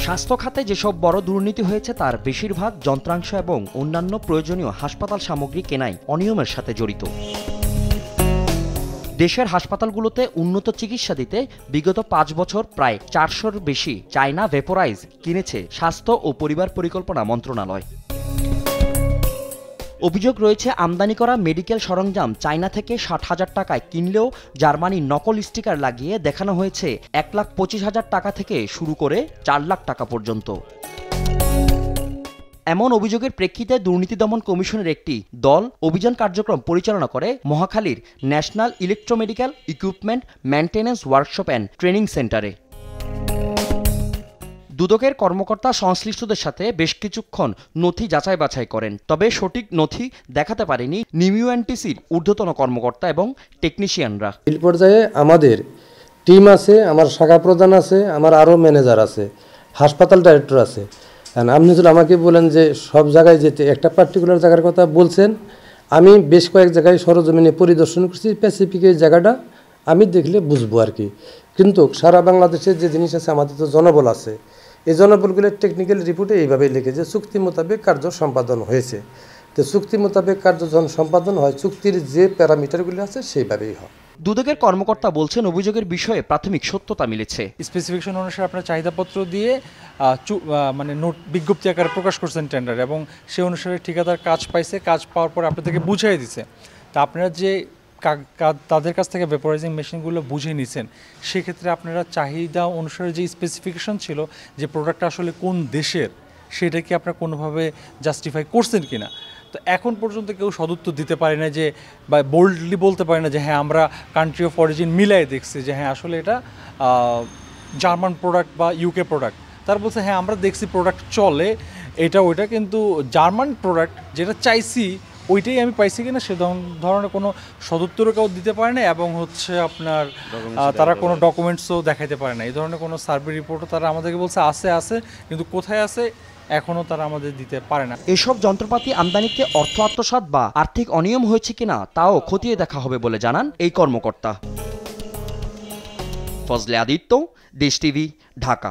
স্বাস্থ্য খাতে যেসব বড় দুর্নীতি হয়েছে তার বেশিরভাগ যন্ত্রাংশ এবং অন্যান্য প্রয়োজনীয় হাসপাতাল সামগ্রী কেনায় অনিয়মের সাথে জড়িত। দেশের হাসপাতালগুলোতে উন্নত চিকিৎসা দিতে বিগত ৫ বছর প্রায় ৪০০-র বেশি চায়না ভেপোরাইজ কিনেছে স্বাস্থ্য ও পরিবার পরিকল্পনা মন্ত্রণালয়। অভিযোগ রয়েছে আমদানি করা মেডিকেল সরঞ্জাম চায়না থেকে ৬০,০০০ টাকায় কিনলেও জার্মানির নকল স্টিকার লাগিয়ে দেখানো হয়েছে ১,২৫,০০০ টাকা থেকে শুরু করে ৪ লাখ টাকা পর্যন্ত। এমন অভিযোগের প্রেক্ষিতে দুর্নীতি দমন কমিশনের একটি দল অভিযান কার্যক্রম পরিচালনা করে মহাখালীর national electromedical equipment maintenance workshop and training সেন্টারে। দুদকের কর্মকর্তা সংশ্লিষ্টদের সাথে বেশ কিছুক্ষণ নথি যাচাই বাছাই করেন, তবে সঠিক নথি দেখাতে পারেনি নিউএনটিসির ঊর্ধ্বতন কর্মকর্তা এবং টেকনিশিয়ানরা। এই পর্যায়ে আমাদের টিম আছে, আমার শাখা প্রধান আছে, আমার আরও ম্যানেজার আছে, হাসপাতাল ডাইরেক্টর আছে। আপনি যদি আমাকে বলেন যে সব জায়গায় যেতে, একটা পার্টিকুলার জায়গার কথা বলছেন, আমি বেশ কয়েক জায়গায় সরজমিনে পরিদর্শন করছি, স্পেসিফিক এই জায়গাটা আমি দেখলে বুঝবো আর কি। কিন্তু সারা বাংলাদেশের যে জিনিস আছে, আমাদের তো জনবল আছে, এই জনবলগুলোর টেকনিক্যাল রিপোর্টে এইভাবেই লিখে যে চুক্তি মোতাবেক কার্য সম্পাদন হয়েছে। তো চুক্তি মোতাবেক কার্য যখন সম্পাদন হয়, চুক্তির যে প্যারামিটারগুলো আছে সেইভাবেই হয়। দুদকের কর্মকর্তা বলছেন অভিযোগের বিষয়ে প্রাথমিক সত্যতা মিলেছে। স্পেসিফিকেশন অনুসারে আপনার চাহিদাপত্র দিয়ে মানে নোট বিজ্ঞপ্তি আকারে প্রকাশ করছেন টেন্ডার, এবং সে অনুসারে ঠিকাদার কাজ পাইছে, কাজ পাওয়ার পর আপনাদেরকে বুঝিয়ে দিছে। তা আপনারা যে তাদের কাছ থেকে ভেপোরাইজিং মেশিনগুলো বুঝে নিছেন, সেক্ষেত্রে আপনারা চাহিদা অনুসারে যে স্পেসিফিকেশন ছিল যে প্রোডাক্টটা আসলে কোন দেশের, সেটা কি আপনারা কোনোভাবে জাস্টিফাই করছেন কিনা। তো এখন পর্যন্ত কেউ সদুত্তর দিতে পারে না যে, বা বোল্ডলি বলতে পারে না যে হ্যাঁ আমরা কান্ট্রি অফ অরিজিন মিলাই দেখছি যে হ্যাঁ আসলে এটা জার্মান প্রোডাক্ট বা ইউকে প্রোডাক্ট। তার বলছে হ্যাঁ আমরা দেখছি প্রোডাক্ট চলে এটা ওইটা, কিন্তু জার্মান প্রোডাক্ট যেটা চাইছি ওইটাই আমি পাইছি কিনা সে ধরনের কোনো সদুত্তরও কেউ দিতে পারে না, এবং হচ্ছে আপনার তারা কোনো ডকুমেন্টসও দেখাইতে পারে না। এই ধরনের কোনো সার্ভে রিপোর্টও তারা আমাদেরকে বলছে আছে, কিন্তু কোথায় আছে এখনও তারা আমাদের দিতে পারে না। এসব যন্ত্রপাতি আমদানিতে অর্থ আত্মসাৎ বা আর্থিক অনিয়ম হয়েছে কিনা তাও খতিয়ে দেখা হবে বলে জানান এই কর্মকর্তা। ফজলে আদিত্য, দেশ টিভি, ঢাকা।